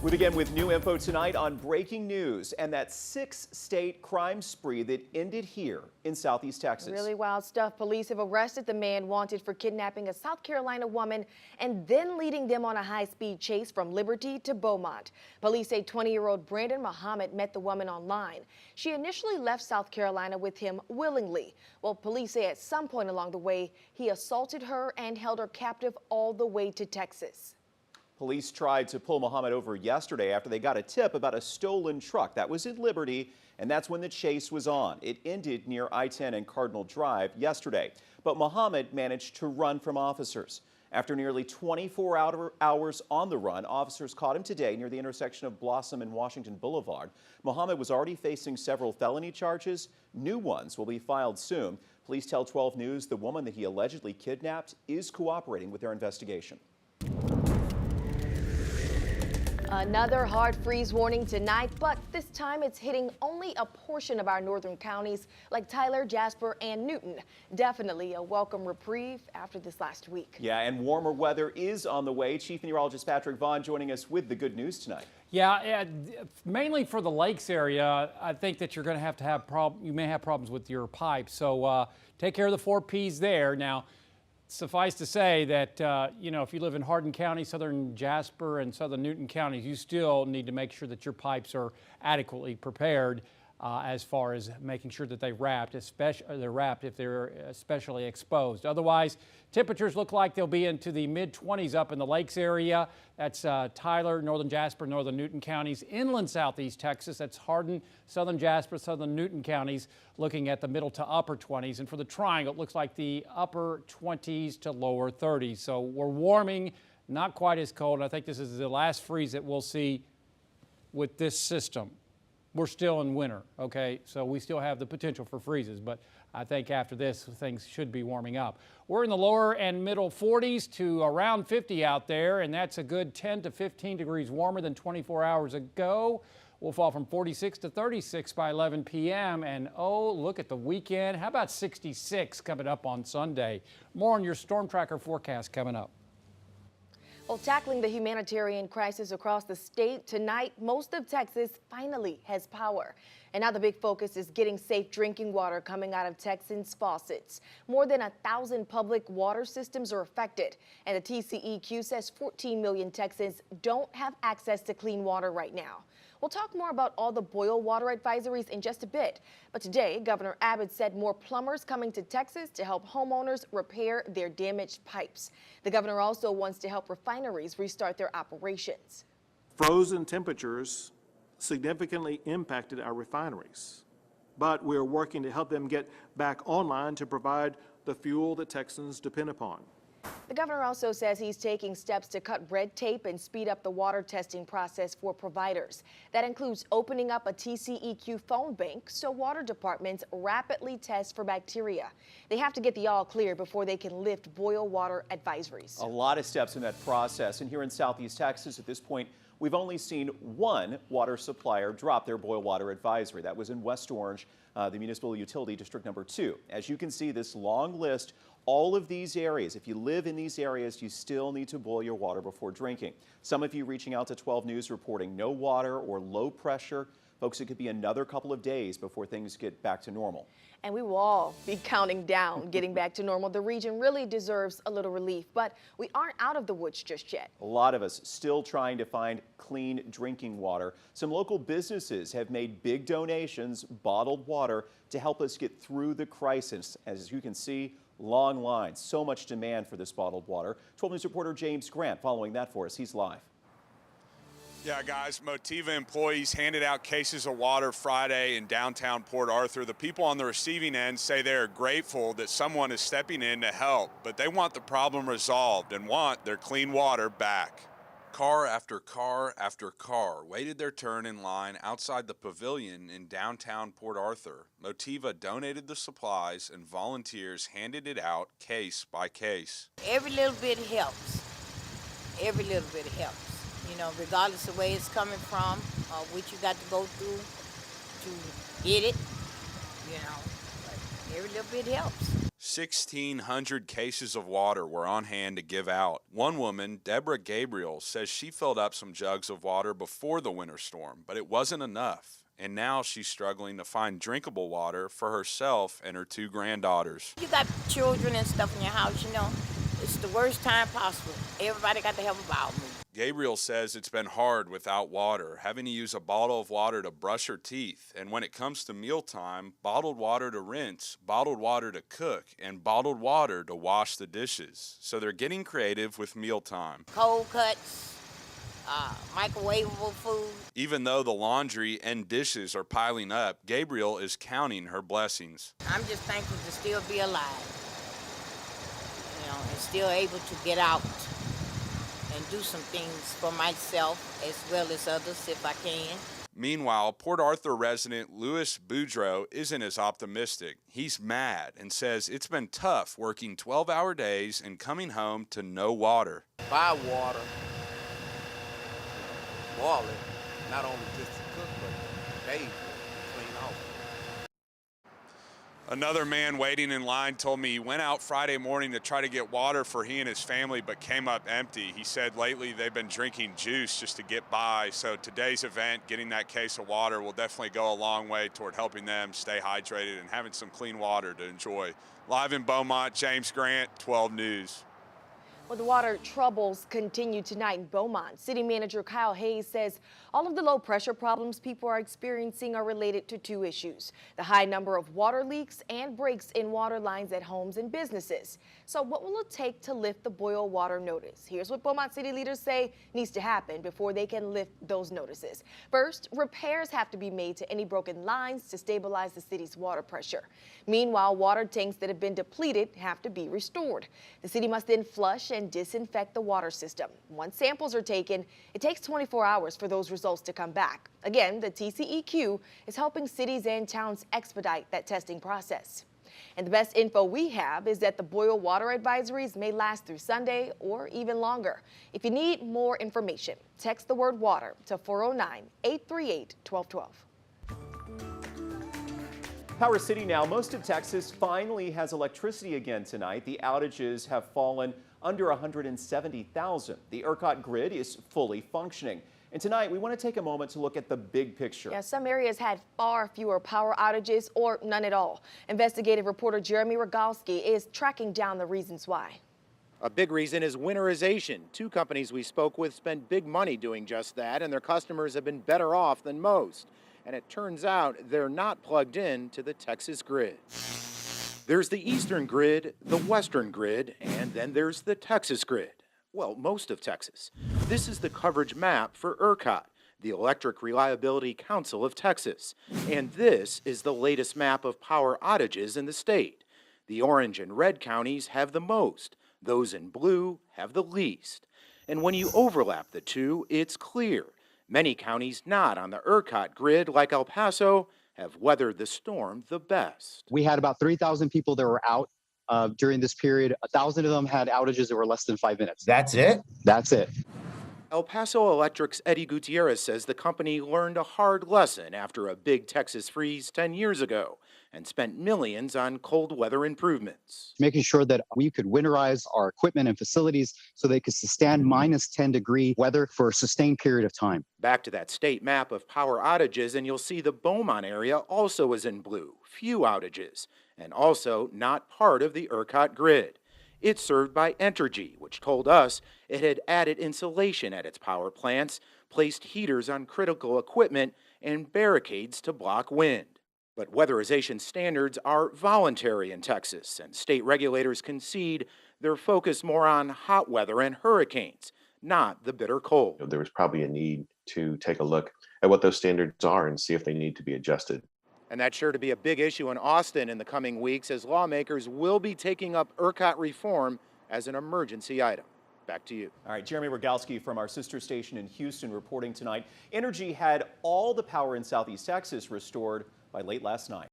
We begin with new info tonight on breaking news and that six-state crime spree that ended here in Southeast Texas. Really wild stuff. Police have arrested the man wanted for kidnapping a South Carolina woman and then leading them on a high-speed chase from Liberty to Beaumont. Police say 20-year-old Brandon Muhammad met the woman online. She initially left South Carolina with him willingly. Well, police say at some point along the way, he assaulted her and held her captive all the way to Texas. Police tried to pull Muhammad over yesterday after they got a tip about a stolen truck that was in Liberty, and that's when the chase was on. It ended near I-10 and Cardinal Drive yesterday, but Muhammad managed to run from officers. After nearly 24 hours on the run, officers caught him today near the intersection of Blossom and Washington Boulevard. Muhammad was already facing several felony charges. New ones will be filed soon. Police tell 12 News the woman that he allegedly kidnapped is cooperating with their investigation. Another hard freeze warning tonight, but this time it's hitting only a portion of our northern counties like Tyler, Jasper, and Newton. Definitely a welcome reprieve after this last week. Yeah, and warmer weather is on the way. Chief Meteorologist Patrick Vaughn joining us with the good news tonight. Yeah, mainly for the lakes area, I think that you're going to have you may have problems with your pipes. So take care of the 4 Ps there. Now, suffice to say that, if you live in Hardin County, southern Jasper, and southern Newton counties, you still need to make sure that your pipes are adequately prepared as far as making sure that they're wrapped if they're especially exposed. Otherwise, temperatures look like they'll be into the mid-20s up in the lakes area. That's Tyler, northern Jasper, northern Newton counties. Inland southeast Texas, that's Hardin, southern Jasper, southern Newton counties, looking at the middle to upper 20s. And for the triangle, it looks like the upper 20s to lower 30s. So we're warming, not quite as cold. I think this is the last freeze that we'll see with this system. We're still in winter, okay? So we still have the potential for freezes, but I think after this, things should be warming up. We're in the lower and middle 40s to around 50 out there, and that's a good 10 to 15 degrees warmer than 24 hours ago. We'll fall from 46 to 36 by 11 p.m. And oh, look at the weekend. How about 66 coming up on Sunday? More on your Storm Tracker forecast coming up. Well, tackling the humanitarian crisis across the state tonight, most of Texas finally has power. And now the big focus is getting safe drinking water coming out of Texans' faucets. More than 1,000 public water systems are affected, and the TCEQ says 14 million Texans don't have access to clean water right now. We'll talk more about all the boil water advisories in just a bit. But today, Governor Abbott said more plumbers coming to Texas to help homeowners repair their damaged pipes. The governor also wants to help refineries restart their operations. Frozen temperatures significantly impacted our refineries, but we're working to help them get back online to provide the fuel that Texans depend upon. The governor also says he's taking steps to cut red tape and speed up the water testing process for providers. That includes opening up a TCEQ phone bank so water departments rapidly test for bacteria. They have to get the all clear before they can lift boil water advisories. A lot of steps in that process, and here in Southeast Texas at this point, we've only seen one water supplier drop their boil water advisory. That was in West Orange, the municipal utility district number 2. As you can see, this long list, all of these areas, if you live in these areas, you still need to boil your water before drinking. Some of you reaching out to 12 News reporting no water or low pressure. Folks, it could be another couple of days before things get back to normal. And we will all be counting down getting back to normal. The region really deserves a little relief, but we aren't out of the woods just yet. A lot of us still trying to find clean drinking water. Some local businesses have made big donations, bottled water, to help us get through the crisis. As you can see, long lines, so much demand for this bottled water. 12 News reporter James Grant following that for us. He's live. Yeah, guys, Motiva employees handed out cases of water Friday in downtown Port Arthur. The people on the receiving end say they are grateful that someone is stepping in to help, but they want the problem resolved and want their clean water back. Car after car after car waited their turn in line outside the pavilion in downtown Port Arthur. Motiva donated the supplies and volunteers handed it out case by case. Every little bit helps. Every little bit helps. You know, regardless of where it's coming from, what you got to go through to get it, but every little bit helps. 1,600 cases of water were on hand to give out. One woman, Deborah Gabriel, says she filled up some jugs of water before the winter storm, but it wasn't enough. And now she's struggling to find drinkable water for herself and her 2 granddaughters. You got children and stuff in your house, you know. It's the worst time possible. Everybody got to have a bowel movement. Gabriel says it's been hard without water, having to use a bottle of water to brush her teeth. And when it comes to mealtime, bottled water to rinse, bottled water to cook, and bottled water to wash the dishes. So they're getting creative with mealtime. Cold cuts, microwavable food. Even though the laundry and dishes are piling up, Gabriel is counting her blessings. I'm just thankful to still be alive, you know, and still able to get out and do some things for myself as well as others if I can. Meanwhile, Port Arthur resident Louis Boudreau isn't as optimistic. He's mad and says it's been tough working 12-hour days and coming home to no water. Buy water, boil it, not only just to cook, but bathe it, clean off. Another man waiting in line told me he went out Friday morning to try to get water for he and his family, but came up empty. He said lately they've been drinking juice just to get by. So today's event, getting that case of water, will definitely go a long way toward helping them stay hydrated and having some clean water to enjoy. Live in Beaumont, James Grant, 12 News. Well, the water troubles continue tonight in Beaumont. City Manager Kyle Hayes says all of the low pressure problems people are experiencing are related to 2 issues: the high number of water leaks and breaks in water lines at homes and businesses. So what will it take to lift the boil water notice? Here's what Beaumont city leaders say needs to happen before they can lift those notices. First, repairs have to be made to any broken lines to stabilize the city's water pressure. Meanwhile, water tanks that have been depleted have to be restored. The city must then flush and disinfect the water system. Once samples are taken, it takes 24 hours for those results to come back. Again, the TCEQ is helping cities and towns expedite that testing process. And the best info we have is that the boil water advisories may last through Sunday or even longer. If you need more information, text the word water to 409-838-1212. Power City now. Most of Texas finally has electricity again tonight. The outages have fallen under 170,000. The ERCOT grid is fully functioning. And tonight, we want to take a moment to look at the big picture. Yeah, some areas had far fewer power outages or none at all. Investigative reporter Jeremy Rogalski is tracking down the reasons why. A big reason is winterization. 2 companies we spoke with spent big money doing just that, and their customers have been better off than most. And it turns out they're not plugged in to the Texas grid. There's the eastern grid, the western grid, and then there's the Texas grid. Well, most of Texas. This is the coverage map for ERCOT, the Electric Reliability Council of Texas. And this is the latest map of power outages in the state. The orange and red counties have the most. Those in blue have the least. And when you overlap the two, it's clear. Many counties not on the ERCOT grid, like El Paso, have weathered the storm the best. We had about 3,000 people that were out during this period. 1,000 of them had outages that were less than 5 minutes. That's it? That's it. El Paso Electric's Eddie Gutierrez says the company learned a hard lesson after a big Texas freeze 10 years ago and spent millions on cold weather improvements. Making sure that we could winterize our equipment and facilities so they could sustain minus 10-degree weather for a sustained period of time. Back to that state map of power outages, and you'll see the Beaumont area also is in blue, few outages, and also not part of the ERCOT grid. It's served by Entergy, which told us it had added insulation at its power plants, placed heaters on critical equipment, and barricades to block wind. But weatherization standards are voluntary in Texas, and state regulators concede they're focused more on hot weather and hurricanes, not the bitter cold. There was probably a need to take a look at what those standards are and see if they need to be adjusted. And that's sure to be a big issue in Austin in the coming weeks, as lawmakers will be taking up ERCOT reform as an emergency item. Back to you. All right, Jeremy Rogalski from our sister station in Houston reporting tonight. Entergy had all the power in Southeast Texas restored by late last night.